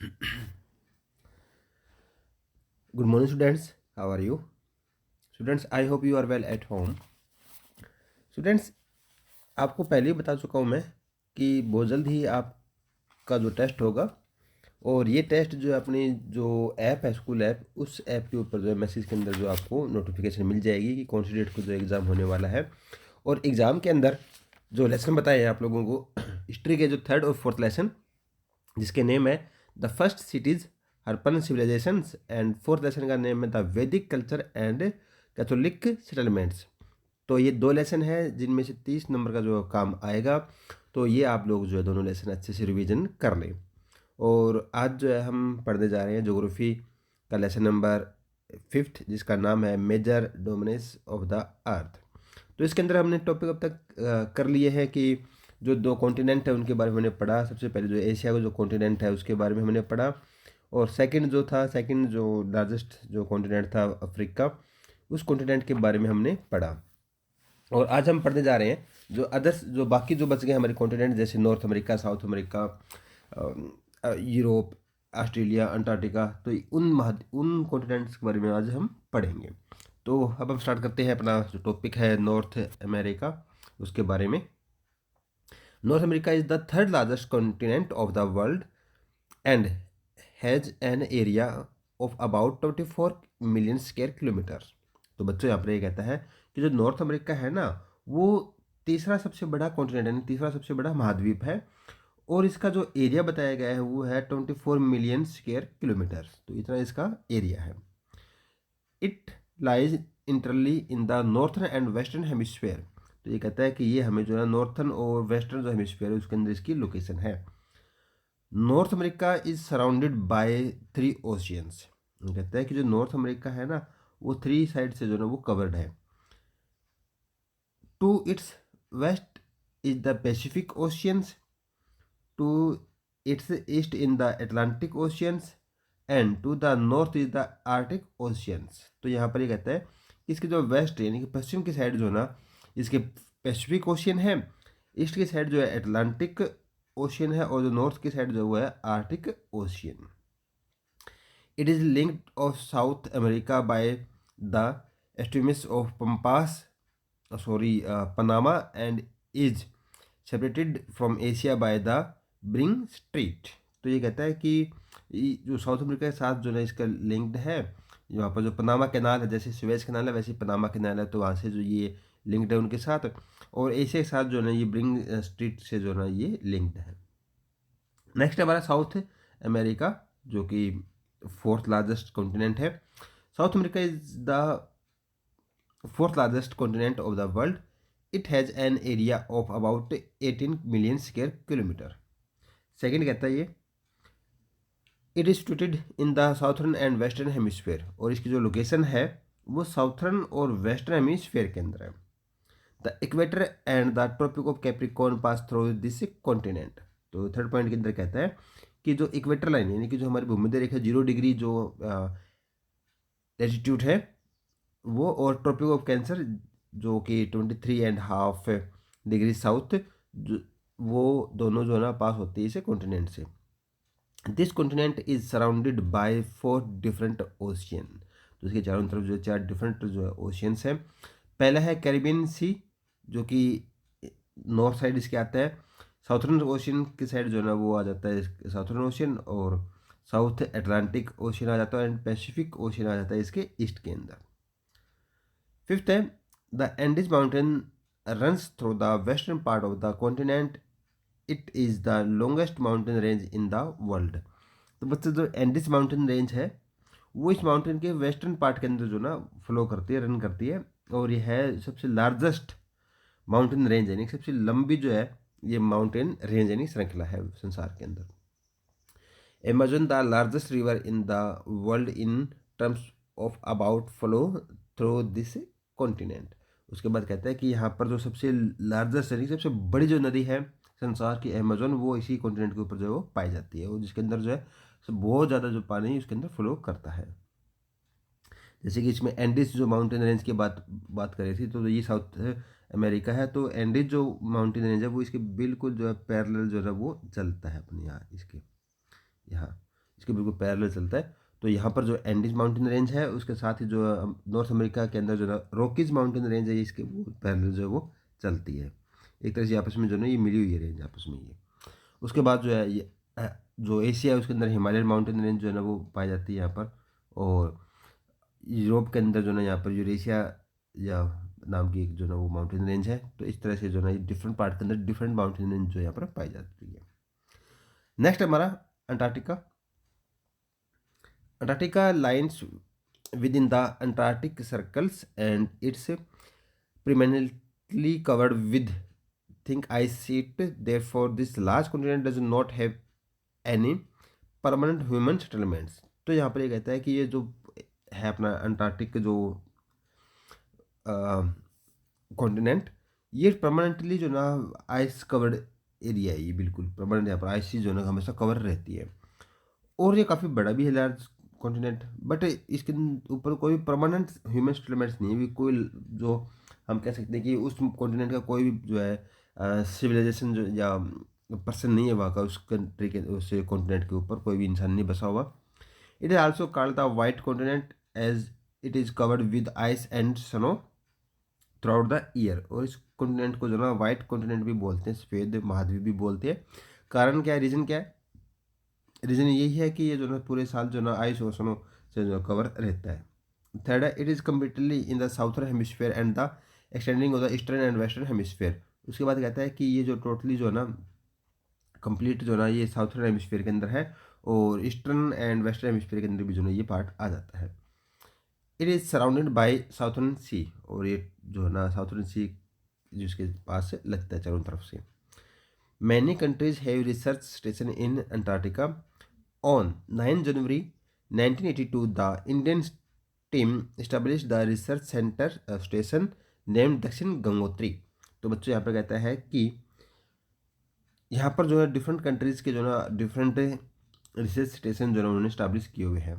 Good morning, students. How are you? Students, I hope you are well at home. Students, आपको पहले ही बता चुका हूँ मैं कि बहुत जल्द ही आपका जो टेस्ट होगा, और ये टेस्ट जो है अपनी जो ऐप है, स्कूल ऐप, उस ऐप के ऊपर जो है मैसेज के अंदर जो आपको नोटिफिकेशन मिल जाएगी कि कौन सी डेट को जो एग्ज़ाम होने वाला है। और एग्ज़ाम के अंदर जो लेसन बताए हैं आप लोगों को, हिस्ट्री के जो थर्ड और फोर्थ लेसन, जिसके नेम है the first cities Harappan civilisations, and fourth lesson का नेम है the Vedic culture and Catholic settlements. तो ये दो लेसन है जिनमें से 30 नंबर का जो काम आएगा। तो ये आप लोग जो है दोनों लेसन अच्छे से रिवीजन कर लें। और आज जो है हम पढ़ने जा रहे हैं ज्योग्राफी का लेसन नंबर 5th, जिसका नाम है major dominance of the earth. तो इसके अंदर हमने टॉपिक अब तक कर लिए हैं कि जो दो कॉन्टिनेंट है उनके बारे में हमने पढ़ा। सबसे पहले जो एशिया का जो कॉन्टिनेंट है उसके बारे में हमने पढ़ा, और सेकंड जो लार्जेस्ट जो कॉन्टिनेंट था अफ्रीका, उस कॉन्टिनेंट के बारे में हमने पढ़ा। और आज हम पढ़ने जा रहे हैं जो अदर्स, जो बाकी जो बच गए हमारे कॉन्टिनेंट, जैसे north America, south America, Europe, Australia, Antarctica. तो उन कॉन्टिनेंट्स के बारे में आज हम पढ़ेंगे। तो अब हम स्टार्ट करते हैं अपना जो टॉपिक है नॉर्थ अमेरिका, उसके बारे में। North America is the third largest continent of the world and has an area of about 24 million square kilometre. तो बच्चों यहाँ पर ये कहता है कि जो नॉर्थ अमेरिका है ना, वो तीसरा सबसे बड़ा कॉन्टिनेंट है, तीसरा सबसे बड़ा महाद्वीप है, और इसका जो एरिया बताया गया है वो है 24 मिलियन स्क्वायर किलोमीटर। तो इतना इसका एरिया है। It lies entirely in the northern and western hemisphere. तो ये कहता है कि ये हमें जो है नॉर्थर्न और वेस्टर्न जो हेमिस्फेयर है उसके अंदर इसकी लोकेशन है। North America is surrounded bye 3 oceans. कहता है कि जो नॉर्थ अमेरिका है ना, वो 3 साइड से जो है वो कवर्ड है। To its west is the Pacific oceans, to its east in the Atlantic oceans, and to the north is the Arctic oceans. तो यहाँ पर ये कहता है कि इसके जो वेस्ट यानी कि पश्चिम की साइड जो है ना, इसके पैसिफिक ओशियन है, ईस्ट की साइड जो है अटलांटिक ओशियन है, और जो नॉर्थ की साइड जो है arctic ocean. It is linked of South America by the isthmus of Panama, and is separated from Asia by the Bering strait. तो ये कहता है कि जो साउथ अमेरिका के साथ जो है इसका लिंक्ड है, वहाँ पर जो पनामा कैनाल है, जैसे स्वेज कैनाल है वैसे पनामा कैनाल है, तो वहाँ से जो ये लिंक्ड है उनके साथ, और एशिया के साथ जो है ना ये ब्रिंग स्ट्रीट से जो है ना ये लिंक्ड है। नेक्स्ट हमारा साउथ अमेरिका, जो कि फोर्थ लार्जेस्ट कॉन्टिनेंट है। South America is the fourth largest continent of the world. It has an area of about 18 million square kilometre. Second कहता है ये it is situated in the southern and western hemisphere, और इसकी जो location है वो southern और western hemisphere के अंदर है। The equator and the tropic of Capricorn pass through this continent. तो थर्ड पॉइंट के अंदर कहता है कि जो इक्वेटर लाइन यानी कि जो हमारी भूमध्य रेखा 0 डिग्री जो लैटिट्यूड है वो, और ट्रॉपिक ऑफ कैंसर जो कि 23.5 डिग्री साउथ, वो दोनों जो है ना पास होती है इसे कॉन्टिनेंट से। This continent is surrounded bye 4 different ocean. तो इसके चारों तरफ जो 4 डिफरेंट जो है ओशियंस हैं। पहला है कैरिबियन सी, जो कि नॉर्थ साइड इसके आता है। साउथर्न ओशियन की साइड जो है ना वो आ जाता है साउथर्न ओशियन, और साउथ अटलांटिक ओशियन आ जाता है, एंड पैसिफिक ओशियन आ जाता है इसके ईस्ट के अंदर। फिफ्थ है the Andes mountain runs through the western part of the continent. It is the longest mountain range in the world. तो बच्चों जो एंडीज माउंटेन रेंज है वो इस माउंटेन के वेस्टर्न पार्ट के अंदर जो ना फ्लो करती है, रन करती है, और ये है सबसे लार्जेस्ट माउंटेन रेंज यानी सबसे लंबी जो है ये माउंटेन रेंज यानी श्रृंखला है संसार के अंदर। Amazon, the largest river in the world in terms of about flow through this continent। उसके बाद कहता है कि यहाँ पर जो सबसे लार्जेस्ट यानी सबसे बड़ी जो नदी है संसार की अमेजोन, वो इसी कॉन्टिनेंट के ऊपर जो है वो पाई जाती है, और जिसके अंदर जो है बहुत ज़्यादा जो पानी उसके अंदर फ्लो करता है। जैसे कि इसमें एंडीज जो माउंटेन रेंज की बात बात करी थी, तो ये साउथ अमेरिका है, तो एंडीज जो माउंटेन रेंज है वो इसके बिल्कुल जो है पैरेलल जो है वो चलता है अपने यहाँ इसके यहाँ। इसके बिल्कुल पैरेलल चलता है। तो यहाँ पर जो एंडीज माउंटेन रेंज है उसके साथ ही जो नॉर्थ अमेरिका के अंदर जो ना रॉकीज माउंटेन रेंज है, इसके वो पैरेलल जो है वो चलती है। एक तरह से आपस में जो है ये मिली हुई है रेंज आपस में ये। उसके बाद जो है ये जो एशिया है उसके अंदर हिमालयन माउंटेन रेंज जो है ना वो पाई जाती है यहाँ पर। और यूरोप के अंदर जो है ना यहाँ पर यूरेशिया या नाम की एक जो है ना वो माउंटेन रेंज है। तो इस तरह से जो है ना ये डिफरेंट पार्ट के अंदर डिफरेंट माउंटेन रेंज जो यहाँ पर पाई जाती है। नेक्स्ट हमारा Antarctica. Antarctica lines within the Antarctic circles and it's permanently covered with thick ice sheet. Therefore, this large continent does not have any permanent human settlements. तो यहाँ पर ये कहता है कि ये जो है अपना अंटार्कटिक जो कॉन्टिनेंट, ये परमानेंटली जो ना आइस कवर्ड एरिया है, ये बिल्कुल परमानेंट यहाँ पर आइस जो ना हमेशा कवर रहती है। और ये काफ़ी बड़ा भी है लार्ज कॉन्टिनेंट, बट इसके ऊपर कोई परमानेंट ह्यूमन सेटलमेंट्स नहीं है भी। कोई जो हम कह सकते हैं कि उस कॉन्टिनेंट का कोई भी जो है सिविलाइजेशन जो या पर्सन नहीं है वहाँ का, उस कंट्री के उस कॉन्टिनेंट के ऊपर कोई भी इंसान नहीं बसा हुआ। It is also called the white continent as it is covered with ice and snow throughout the year. और इस कॉन्टिनेंट को जो ना वाइट कॉन्टिनेंट भी बोलते हैं, सफ़ेद महाद्वीप भी बोलते हैं। कारण क्या है, रीज़न क्या है? रीज़न यही है कि ये जो ना पूरे साल जो ना आइस और स्नो से जो कवर रहता है। थर्ड है, it is completely in the southern hemisphere and the extending of the eastern and western hemisphere. उसके बाद कहता है कि ये जो टोटली जो है ना कंप्लीट जो ना ये साउथर्न हेमिस्फेयर के अंदर है और ईस्टर्न एंड वेस्टर्न हेमिस्फेयर के अंदर भी जो ना ये पार्ट आ जाता है। It is surrounded by southern sea, और ये जो है ना साउथर्न सी जिसके पास से लगता है चारों तरफ से। Many countries have research station in Antarctica. On 9 January 1982 the Indian team established the research centre station named दक्षिण गंगोत्री। तो बच्चों यहाँ पर कहता है कि यहाँ पर जो है डिफरेंट कंट्रीज़ के जो ना डिफरेंट रिसर्च स्टेशन जो है उन्होंने स्टैब्लिश किए हुए हैं।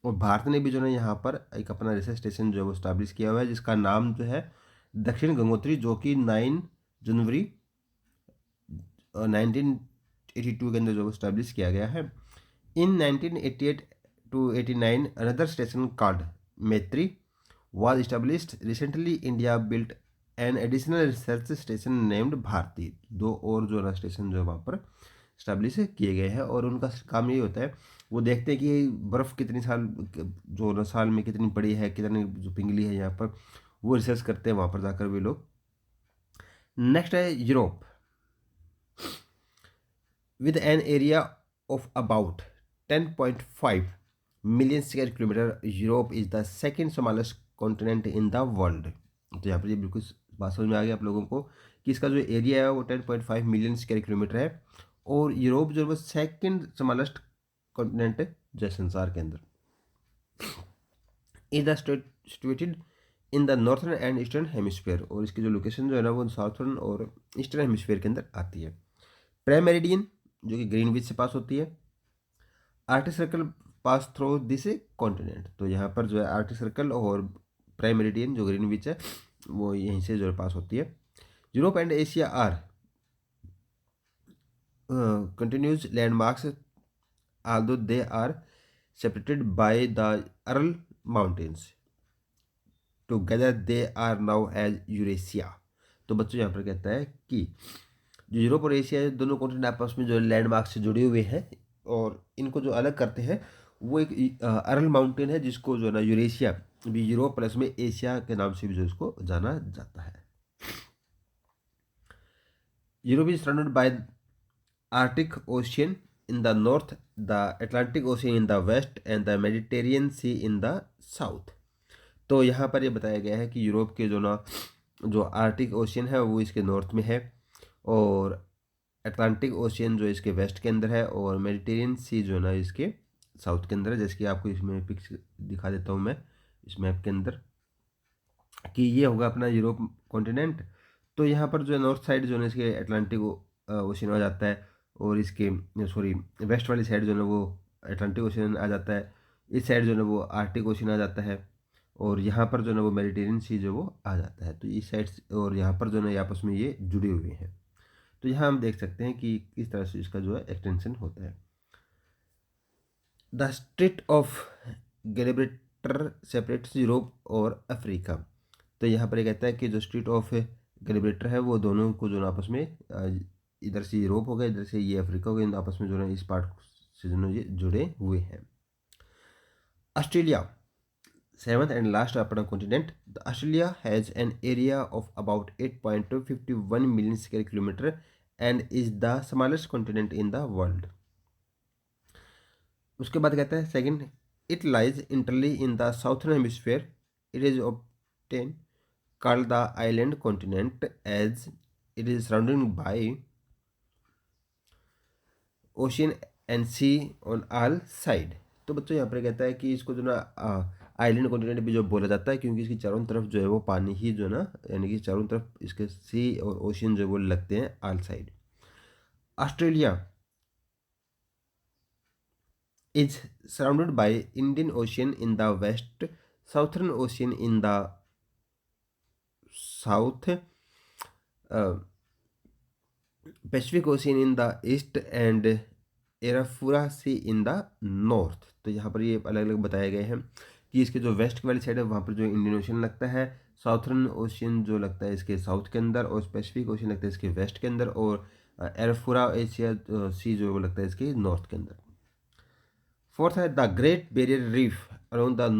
और भारत ने भी जो है यहाँ पर एक अपना रिसर्च स्टेशन जो है वो स्टैब्लिश किया हुआ है, जिसका नाम जो है दक्षिण गंगोत्री, जो कि 9 जनवरी 1982 के अंदर जो स्टैब्लिश किया गया है। इन 1988 to 89 अनदर स्टेशन कॉल्ड मैत्री was established recently. India built an additional research station named Bharati. दो और जो ना स्टेशन जो वहाँ पर स्टैब्लिश किए गए हैं और उनका काम यही होता है, वो देखते हैं कि बर्फ़ कितनी साल जो ना साल में कितनी पड़ी है, कितनी जो पिघली है यहाँ पर, वो रिसर्च करते हैं वहाँ पर जाकर वे लोग। नेक्स्ट है Europe. with an area of about 10.5 million square kilometer, Europe is the second smallest continent in the world। तो यहाँ पर ये बिल्कुल बात समझ में आ गई आप लोगों को कि इसका जो एरिया है वो 10.5 मिलियन स्क्वायर किलोमीटर है और यूरोप जो है वो सेकेंड स्मॉलेस्ट कॉन्टिनेंट है जो है संसार के अंदर। Is the situated in the northern and eastern hemisphere, और इसकी जो लोकेशन जो है ना वो साउथर्न और ईस्टर्न हेमिस्फेयर के अंदर आती है। प्राइम मेरिडियन जो कि ग्रीनविच से पास होती है। Arctic circle pass through this continent. तो यहाँ पर जो है आर्टिक सर्कल और प्राइम मेरिडियन जो ग्रीनविच है वो यहीं से जो है पास होती है। Europe and Asia are continents landmarks although they are separated by the Ural Mountains. Together they are now as Eurasia। तो बच्चों यहाँ पर कहता है कि जो यूरोप और एशिया है दोनों कॉन्टिनेंट आपस में जो लैंडमार्क से जुड़े हुए हैं और इनको जो अलग करते हैं वो एक अरल माउंटेन है जिसको जो है ना यूरेशिया भी यूरोप प्लस में एशिया के नाम से भी जो इसको जाना जाता है। Europe is surrounded bye Arctic ocean in the north, the Atlantic Ocean in the west and the Mediterranean Sea in the south। तो यहाँ पर ये बताया गया है कि यूरोप के जो ना जो आर्टिक ओशियन है वो इसके नॉर्थ में है और अटलांटिक ओशियन जो इसके वेस्ट के अंदर है और मेडिटेरियन सी जो है ना इसके साउथ के अंदर है। जैसे कि आपको इसमें पिक्स दिखा देता हूँ मैं इस मैप के अंदर कि ये होगा अपना यूरोप कॉन्टिनेंट। तो यहाँ पर जो है नॉर्थ साइड जो है इसके अटलांटिक ओशियन आ जाता है और इसके सॉरी वेस्ट वाली साइड जो है ना वो अटलांटिक ओशियन आ जाता है। इस साइड जो है ना वो आर्टिक ओशियन आ जाता है और यहाँ पर जो है ना वो मेडिटेरियन सी जो वो आ जाता है। तो इस साइड और यहाँ पर जो है ना आपस में ये जुड़े हुए हैं। तो यहाँ हम देख सकते हैं कि किस तरह से इसका जो है एक्सटेंशन होता है। The straight of Gibraltar separates Europe और अफ्रीका। तो यहाँ पर ये कहता है कि जो स्ट्रेट ऑफ गिब्राल्टर है वो दोनों को जो है आपस में इधर से यूरोप हो गया, इधर से ये अफ्रीका हो गया, इन आपस में जो है इस पार्ट से जो है ये जुड़े हुए हैं। ऑस्ट्रेलिया, seventh and last अपना continent. The Australia has an area of about 8.51 million square kilometer and is the smallest continent in the world. उसके बाद कहता है second, it lies entirely in the southern hemisphere, it is often called the island continent as it is surrounded by ocean and sea on all side. तो बच्चों यहाँ पर कहता है कि इसको जो ना आइलैंड कॉन्टिनेंट भी जो बोला जाता है क्योंकि इसकी चारों तरफ जो है वो पानी ही जो है ना, यानी कि चारों तरफ इसके सी और ओशियन जो है वो लगते हैं all side. Australia is surrounded by Indian ocean in the west, southern ocean in the south, Pacific ocean in the east and Arafura sea in the north. तो यहाँ पर ये अलग अलग बताए गए हैं कि इसके जो वेस्ट वाली साइड है वहाँ पर जो इंडियन ओशियन लगता है, साउथर्न ओशियन जो लगता है इसके साउथ के अंदर, और पैसिफिक ओशियन लगता है इसके वेस्ट के अंदर, और एराफुरा एशिया सी जो वो लगता है इसके नॉर्थ के अंदर। फोर्थ है the Great Barrier Reef around the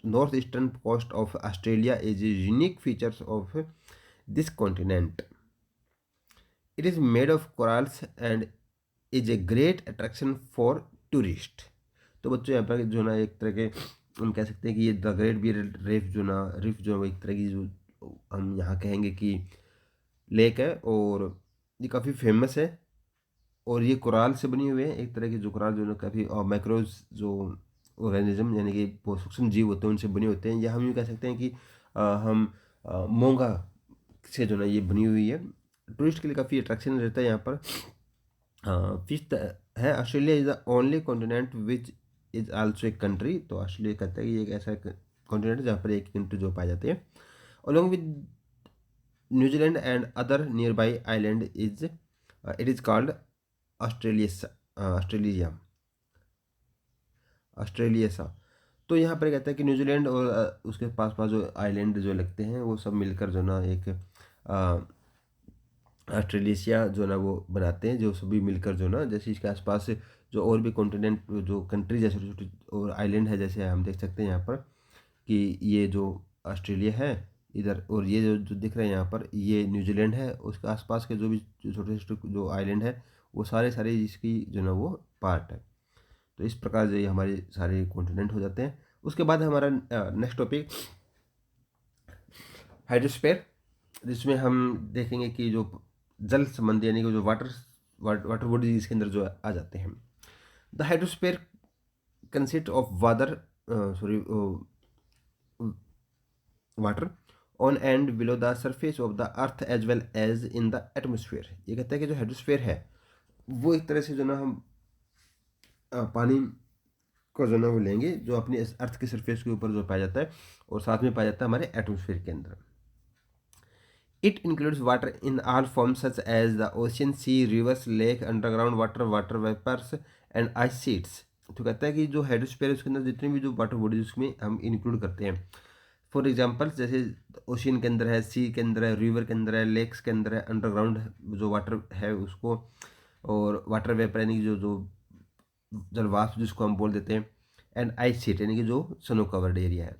north eastern coast of Australia is unique features of this continent. It is made of corals and is a great attraction for tourist. तो बच्चों यहाँ पर जो ना एक तरह के हम कह सकते हैं कि ये द ग्रेट बैरियर रीफ जो ना, रीफ जो एक तरह की जो हम यहाँ कहेंगे कि लेक है, और ये काफ़ी फेमस है, और ये कोराल से बनी हुई है, एक तरह की जो कोराल जो ना काफ़ी मैक्रोज जो ऑर्गेनिज्म यानी कि बहुत सूक्ष्म जीव होते हैं उनसे बने होते हैं, या हम यूँ कह सकते हैं कि हम मोंगा से जो ना ये बनी हुई है। टूरिस्ट के लिए काफ़ी अट्रैक्शन रहता है यहाँ पर। फिफ्थ है Australia is the only continent which is also a country. तो ऑस्ट्रेलिया कहता है कि ये एक ऐसा कॉन्टिनेंट है जहाँ पर एक कंट्री जो पाए जाते हैं। Along with New Zealand and other near by island is it is called Australia Australia. तो यहाँ पर कहता है कि न्यूजीलैंड और उसके पास पास जो आइलैंड जो लगते हैं वो सब मिलकर जो ना एक ऑस्ट्रेलिया जो ना वो बनाते हैं, जो सभी मिलकर जो ना, जैसे इसके आसपास जो और भी कॉन्टिनेंट जो कंट्रीज है छोटी छोटी और आइलैंड है, जैसे हम देख सकते हैं यहाँ पर कि ये जो ऑस्ट्रेलिया है इधर, और ये जो दिख रहा है यहाँ पर ये न्यूजीलैंड है, उसके आसपास के जो भी छोटे छोटे जो आइलैंड है वो सारे सारे इसकी जो ना वो पार्ट है। तो इस प्रकार से ये हमारे सारे कॉन्टिनेंट हो जाते हैं। उसके बाद हमारा नेक्स्ट टॉपिक हाइड्रोस्फीयर, जिसमें हम देखेंगे कि जो जल संबंधी यानी कि जो वाटर बॉडीज इसके अंदर जो आ जाते हैं। The hydrosphere consist of water on and below the surface of the earth as well as in the atmosphere. ये कहता है कि जो हाइड्रोस्फीयर है वो एक तरह से जो ना हम पानी को जो ना वो लेंगे जो अपनी इस अर्थ के सरफेस के ऊपर जो पाया जाता है, और साथ में पाया जाता है हमारे एटमोसफेयर के अंदर। It includes water in all forms such as the ocean, sea, rivers, lake, underground water, water vapours and ice sheets. तो कहता है कि जो हाइड्रोस्फीयर है उसके अंदर जितनी भी जो वाटर बॉडीज उसमें हम इंक्लूड करते हैं। फॉर एग्जाम्पल जैसे ओशियन के अंदर है, सी के अंदर है, रिवर के अंदर है, लेक्स के अंदर है, अंडरग्राउंड जो वाटर है उसको, और वाटर वेपर यानी कि जो जो जलवाष्प जिसको हम बोल देते हैं, एंड आइस शीट यानी कि जो स्नो कवर्ड एरिया है।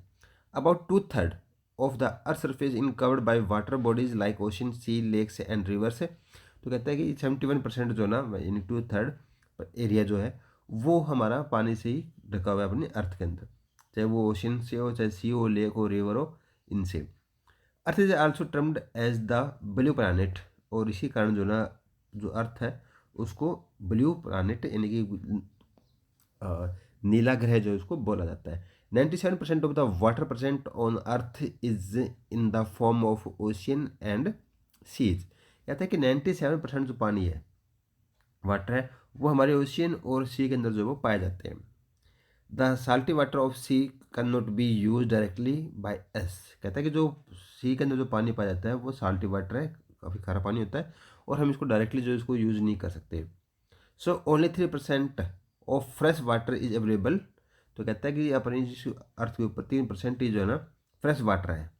About 2/3 of the earth surface in covered by water bodies like ocean, sea, lakes and rivers. तो कहता है कि 71% जो ना यानी 2/3 एरिया जो है वो हमारा पानी से ही ढका हुआ है अपने अर्थ के अंदर, चाहे वो ओशन से हो, चाहे सी हो, लेक हो, रिवर हो, इनसे। Earth is also termed as the blue planet, और इसी कारण जो ना जो अर्थ है उसको ब्लू प्लानिट यानी कि नीला ग्रह जो उसको बोला जाता है। 97% of the water present on earth is in the form of ocean and seas. कहता है कि 97% जो पानी है वाटर है वो हमारे ओशियन और सी के अंदर जो वो पाए जाते हैं। The salty water of sea can not be use directly by us. कहता है कि जो सी के अंदर जो पानी पाया जाता है वो साल्टी वाटर है, काफ़ी खारा पानी होता है, और हम इसको डायरेक्टली जो इसको यूज़ नहीं कर सकते। So only 3% of fresh water is available. तो कहता है कि अपनी जिस अर्थ के ऊपर 3% जो है ना फ्रेश वाटर है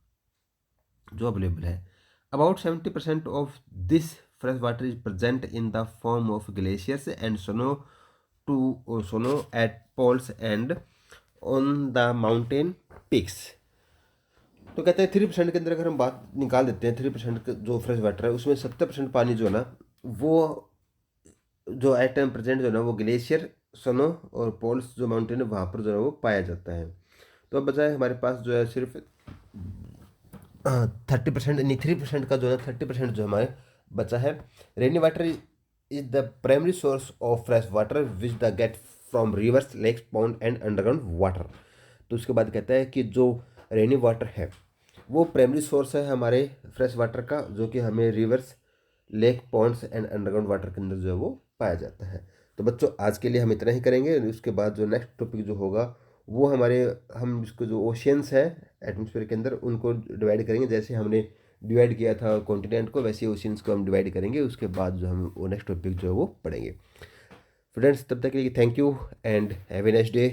जो अवेलेबल है। About 70% of this fresh water is present in the form of glaciers and snow at poles and on the mountain peaks. तो कहते हैं 3% के अंदर अगर हम बात निकाल देते हैं 3% जो फ्रेश वाटर है उसमें 70% पानी जो है ना वो जो एट टाइम प्रेजेंट जो है ना वो ग्लेशियर, सनो और पोल्स जो माउंटेन है वहाँ पर जो है वो पाया जाता है। तो अब बचा है हमारे पास जो है सिर्फ 30% नहीं 3% का जो है 30% जो हमारे बचा है। Rainy water is the primary source of fresh water which the get from rivers, lakes, pond and underground water. तो उसके बाद कहता है कि जो रेनी वाटर है वो प्राइमरी सोर्स है हमारे फ्रेश वाटर का, जो कि हमें reverse, lake, Pond's and underground water के अंदर जो है वो पाया जाता है। तो बच्चों आज के लिए हम इतना ही करेंगे। उसके बाद जो नेक्स्ट टॉपिक जो होगा वो हमारे हम इसको जो ओशियंस है एटमॉस्फेयर के अंदर उनको डिवाइड करेंगे। जैसे हमने डिवाइड किया था कॉन्टिनेंट को वैसे ओशियंस को हम डिवाइड करेंगे। उसके बाद जो हम वो नेक्स्ट टॉपिक जो है वो पढ़ेंगे। फ्रेंड्स तब तक के लिए thank you and have a nice day.